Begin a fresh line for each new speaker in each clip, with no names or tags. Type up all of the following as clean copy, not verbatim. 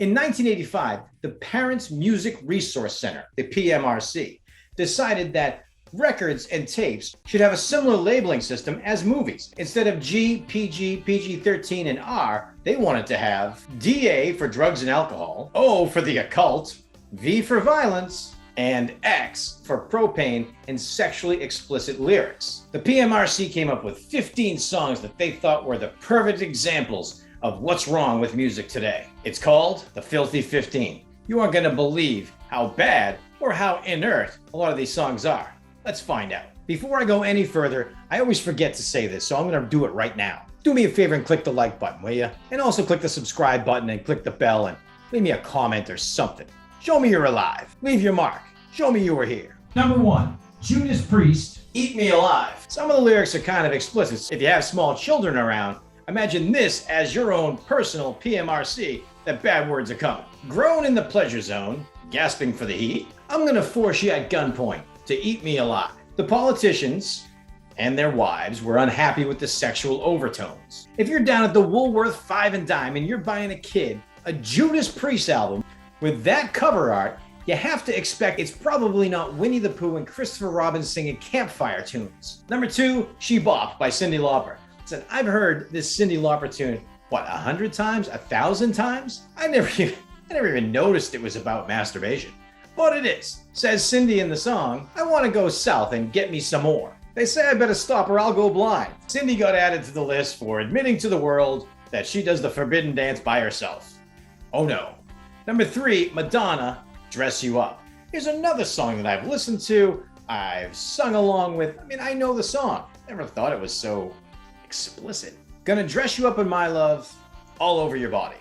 In 1985, the Parents Music Resource Center, the PMRC, decided that records and tapes should have a similar labeling system as movies. Instead of G, PG, PG-13, and R, they wanted to have DA for drugs and alcohol, O for the occult, V for violence, and X for propane and sexually explicit lyrics. The PMRC came up with 15 songs that they thought were the perfect examples of what's wrong with music today. It's called the Filthy 15. You aren't going to believe how bad or how inert a lot of these songs are. Let's find out. Before I go any further, I always forget to say this, so I'm going to do it right now. Do me a favor and click the like button, will you? And also click the subscribe button and click the bell and leave me a comment or something. Show me you're alive. Leave your mark. Show me you were here.
Number 1, Judas Priest,
Eat Me Alive. Some of the lyrics are kind of explicit. If you have small children around, imagine this as your own personal PMRC that bad words are coming. Grown in the pleasure zone, gasping for the heat, I'm gonna force you at gunpoint to eat me alive. The politicians and their wives were unhappy with the sexual overtones. If you're down at the Woolworth 5 and Dime and you're buying a kid a Judas Priest album with that cover art, you have to expect it's probably not Winnie the Pooh and Christopher Robin singing campfire tunes. Number 2, She Bop by Cyndi Lauper. Listen, I've heard this Cyndi Lauper tune, 100 times, 1,000 times? I never even noticed it was about masturbation. But it is. Says Cyndi in the song, I want to go south and get me some more. They say I better stop or I'll go blind. Cyndi got added to the list for admitting to the world that she does the forbidden dance by herself. Oh no. Number 3, Madonna, Dress You Up. Here's another song that I've listened to, I've sung along with. I know the song. Never thought it was so explicit. Gonna dress you up in my love, all over your body.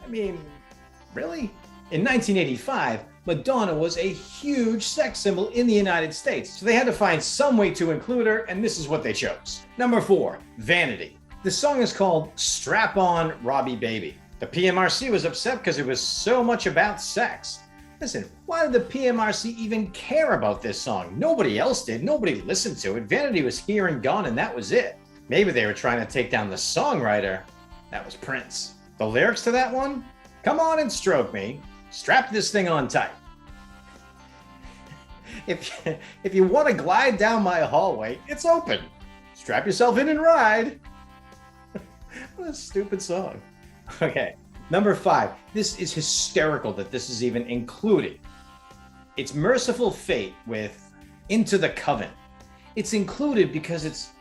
Really? In 1985, Madonna was a huge sex symbol in the United States, so they had to find some way to include her, and this is what they chose. Number 4, Vanity. The song is called Strap On, Robbie Baby. The PMRC was upset because it was so much about sex. Listen, why did the PMRC even care about this song? Nobody else did. Nobody listened to it. Vanity was here and gone, and that was it. Maybe they were trying to take down the songwriter. That was Prince. The lyrics to that one? Come on and stroke me. Strap this thing on tight. If you want to glide down my hallway, it's open. Strap yourself in and ride. What a stupid song. Okay, number 5. This is hysterical that this is even included. It's Mercyful Fate with Into the Coven. It's included because it's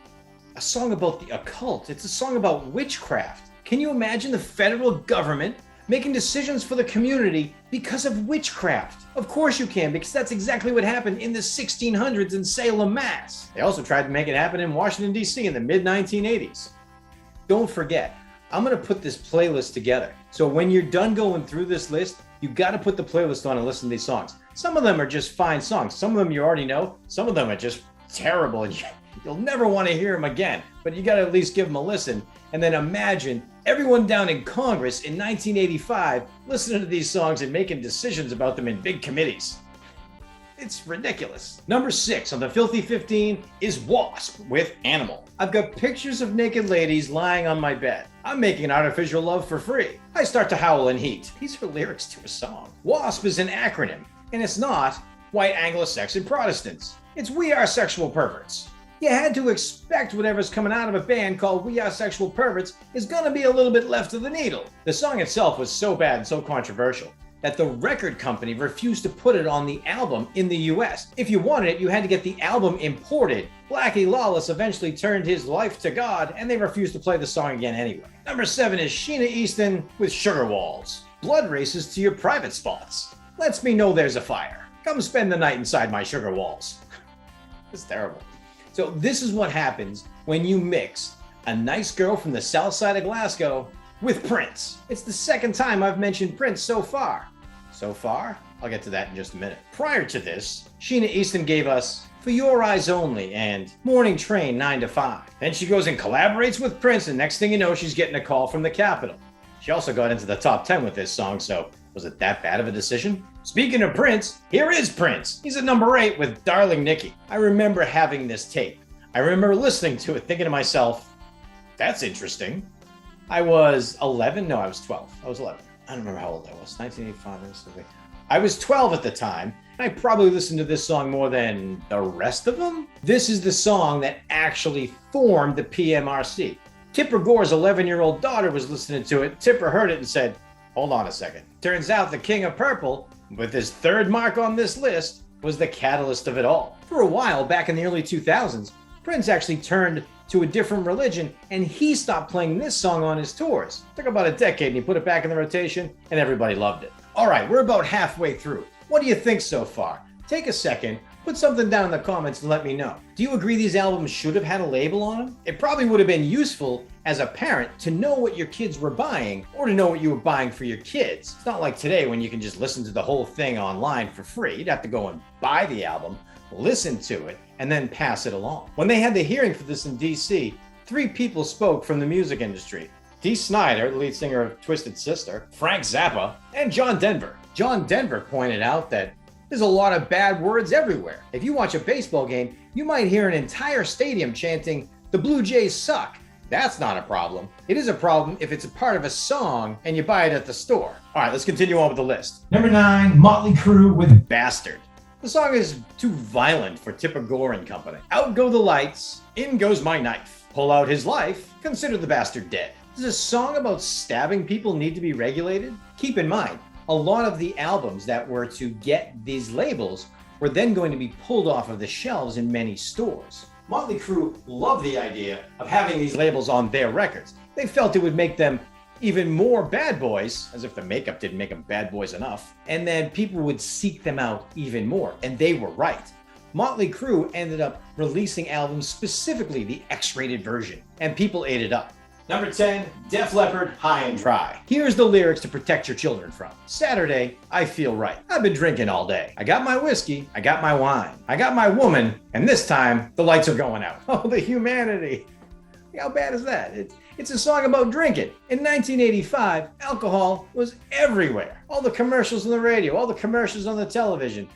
a song about the occult. It's a song about witchcraft. Can you imagine the federal government making decisions for the community because of witchcraft? Of course you can, because that's exactly what happened in the 1600s in Salem, Mass. They also tried to make it happen in Washington, D.C. in the mid-1980s. Don't forget, I'm going to put this playlist together. So when you're done going through this list, you got to put the playlist on and listen to these songs. Some of them are just fine songs. Some of them you already know. Some of them are just terrible and you'll never want to hear them again. But you got to at least give them a listen. And then imagine everyone down in Congress in 1985 listening to these songs and making decisions about them in big committees. It's ridiculous. Number 6 on the Filthy 15 is WASP with Animal. I've got pictures of naked ladies lying on my bed. I'm making artificial love for free. I start to howl in heat. These are lyrics to a song. WASP is an acronym, and it's not White Anglo-Saxon Protestants. It's We Are Sexual Perverts. You had to expect whatever's coming out of a band called We Are Sexual Perverts is gonna be a little bit left of the needle. The song itself was so bad and so controversial that the record company refused to put it on the album in the US. If you wanted it, you had to get the album imported. Blackie Lawless eventually turned his life to God, and they refused to play the song again anyway. Number 7 is Sheena Easton with Sugar Walls. Blood races to your private spots. Lets me know there's a fire. Come spend the night inside my sugar walls. It's terrible. So this is what happens when you mix a nice girl from the south side of Glasgow with Prince. It's the second time I've mentioned Prince so far. So far? I'll get to that in just a minute. Prior to this, Sheena Easton gave us For Your Eyes Only and Morning Train 9 to 5. Then she goes and collaborates with Prince, and next thing you know, she's getting a call from the Capitol. She also got into the top 10 with this song, so was it that bad of a decision? Speaking of Prince, here is Prince. He's at number 8 with Darling Nikki. I remember having this tape. I remember listening to it, thinking to myself, that's interesting. I was 11. No, I was 12. I was 11. I don't remember how old I was. 1985. I was 12 at the time. I probably listened to this song more than the rest of them. This is the song that actually formed the PMRC. Tipper Gore's 11-year-old daughter was listening to it. Tipper heard it and said, hold on a second. Turns out the King of Purple, with his third mark on this list, was the catalyst of it all. For a while, back in the early 2000s, Prince actually turned to a different religion and he stopped playing this song on his tours. It took about a decade and he put it back in the rotation and everybody loved it. All right, we're about halfway through. What do you think so far? Take a second, put something down in the comments and let me know. Do you agree these albums should have had a label on them? It probably would have been useful as a parent to know what your kids were buying or to know what you were buying for your kids. It's not like today when you can just listen to the whole thing online for free. You'd have to go and buy the album, listen to it, and then pass it along. When they had the hearing for this in DC, 3 people spoke from the music industry. Dee Snider, the lead singer of Twisted Sister, Frank Zappa, and John Denver. John Denver pointed out that there's a lot of bad words everywhere. If you watch a baseball game, you might hear an entire stadium chanting, "The Blue Jays suck." That's not a problem. It is a problem if it's a part of a song and you buy it at the store. All right, let's continue on with the list.
Number 9, Motley Crue with
Bastard. The song is too violent for Tipper Gore and company. Out go the lights, in goes my knife. Pull out his life, consider the bastard dead. Does a song about stabbing people need to be regulated? Keep in mind, a lot of the albums that were to get these labels were then going to be pulled off of the shelves in many stores. Motley Crue loved the idea of having these labels on their records. They felt it would make them even more bad boys, as if the makeup didn't make them bad boys enough, and then people would seek them out even more, and they were right. Motley Crue ended up releasing albums, specifically the X-rated version, and people ate it up. Number 10, Def Leppard, High and Dry. Here's the lyrics to protect your children from. Saturday, I feel right. I've been drinking all day. I got my whiskey, I got my wine, I got my woman, and this time, the lights are going out. Oh, the humanity. How bad is that? It's a song about drinking. In 1985, alcohol was everywhere. All the commercials on the radio, all the commercials on the television.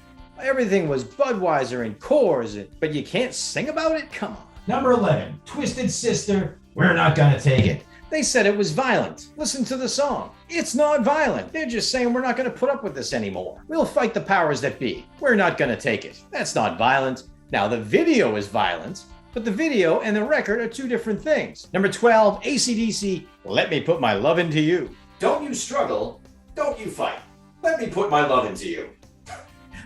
Everything was Budweiser and Coors, but you can't sing about it? Come on.
Number 11, Twisted Sister, We're Not Gonna Take It.
They said it was violent. Listen to the song. It's not violent. They're just saying we're not going to put up with this anymore. We'll fight the powers that be. We're not going to take it. That's not violent. Now, the video is violent, but the video and the record are 2 different things. Number 12, AC/DC, Let Me Put My Love Into You. Don't you struggle. Don't you fight. Let me put my love into you.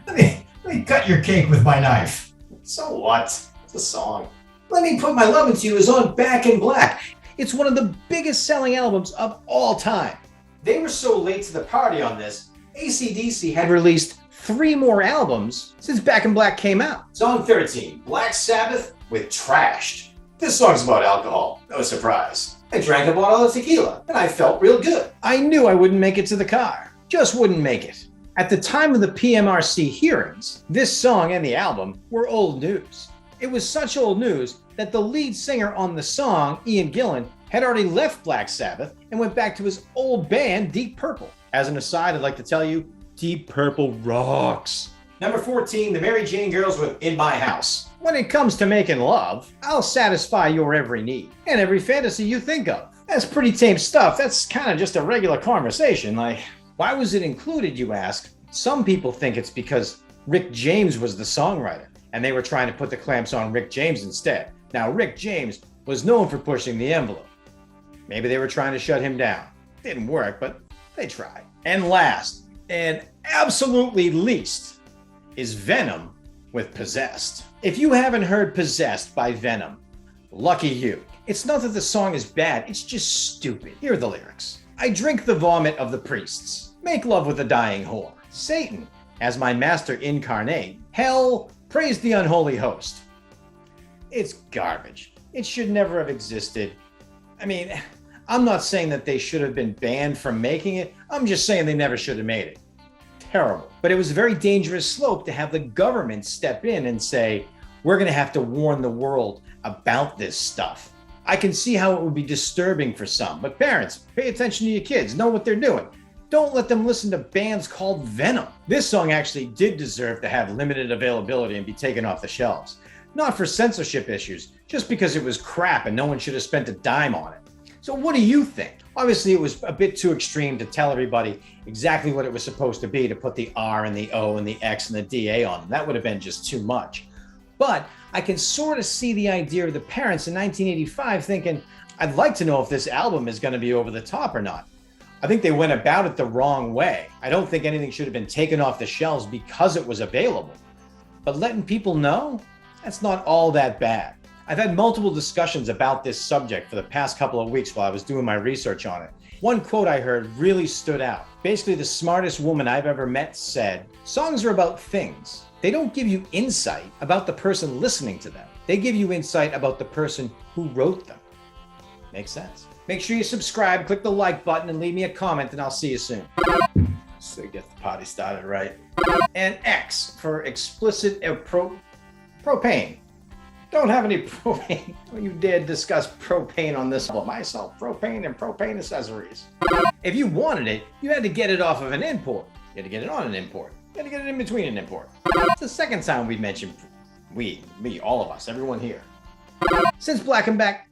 Let me cut your cake with my knife.
So what? It's a song. Let Me Put My Love Into You is on Back in Black. It's one of the biggest selling albums of all time. They were so late to the party on this, AC/DC had released 3 more albums since Back in Black came out. Song 13, Black Sabbath with Trashed. This song's about alcohol, no surprise. I drank a bottle of tequila and I felt real good. I knew I wouldn't make it to the car, just wouldn't make it. At the time of the PMRC hearings, this song and the album were old news. It was such old news that the lead singer on the song, Ian Gillan, had already left Black Sabbath and went back to his old band, Deep Purple. As an aside, I'd like to tell you, Deep Purple rocks. Number 14, the Mary Jane Girls with In My House. When it comes to making love, I'll satisfy your every need and every fantasy you think of. That's pretty tame stuff. That's kind of just a regular conversation. Like, why was it included, you ask? Some people think it's because Rick James was the songwriter, and they were trying to put the clamps on Rick James instead. Now, Rick James was known for pushing the envelope. Maybe they were trying to shut him down. Didn't work, but they tried. And last, and absolutely least, is Venom with Possessed. If you haven't heard Possessed by Venom, lucky you. It's not that the song is bad, it's just stupid. Here are the lyrics. I drink the vomit of the priests, make love with a dying whore. Satan, as my master incarnate. Hell, praise the unholy host. It's garbage. It should never have existed. I mean, I'm not saying that they should have been banned from making it. I'm just saying they never should have made it. Terrible. But it was a very dangerous slope to have the government step in and say, we're going to have to warn the world about this stuff. I can see how it would be disturbing for some, but parents, pay attention to your kids, know what they're doing. Don't let them listen to bands called Venom. This song actually did deserve to have limited availability and be taken off the shelves. Not for censorship issues, just because it was crap and no one should have spent a dime on it. So what do you think? Obviously, it was a bit too extreme to tell everybody exactly what it was supposed to be, to put the R and the O and the X and the DA on them. That would have been just too much. But I can sort of see the idea of the parents in 1985 thinking, I'd like to know if this album is going to be over the top or not. I think they went about it the wrong way. I don't think anything should have been taken off the shelves because it was available. But letting people know, that's not all that bad. I've had multiple discussions about this subject for the past couple of weeks while I was doing my research on it. One quote I heard really stood out. Basically, the smartest woman I've ever met said, songs are about things. They don't give you insight about the person listening to them. They give you insight about the person who wrote them. Makes sense. Make sure you subscribe, click the like button, and leave me a comment, and I'll see you soon. So get the party started right. And X for explicit propane. Don't have any propane. Don't you dare discuss propane on this album. I sell propane and propane accessories. If you wanted it, you had to get it off of an import. You had to get it on an import. You had to get it in between an import. It's the second time we mentioned me, all of us, everyone here. Since Black and Back,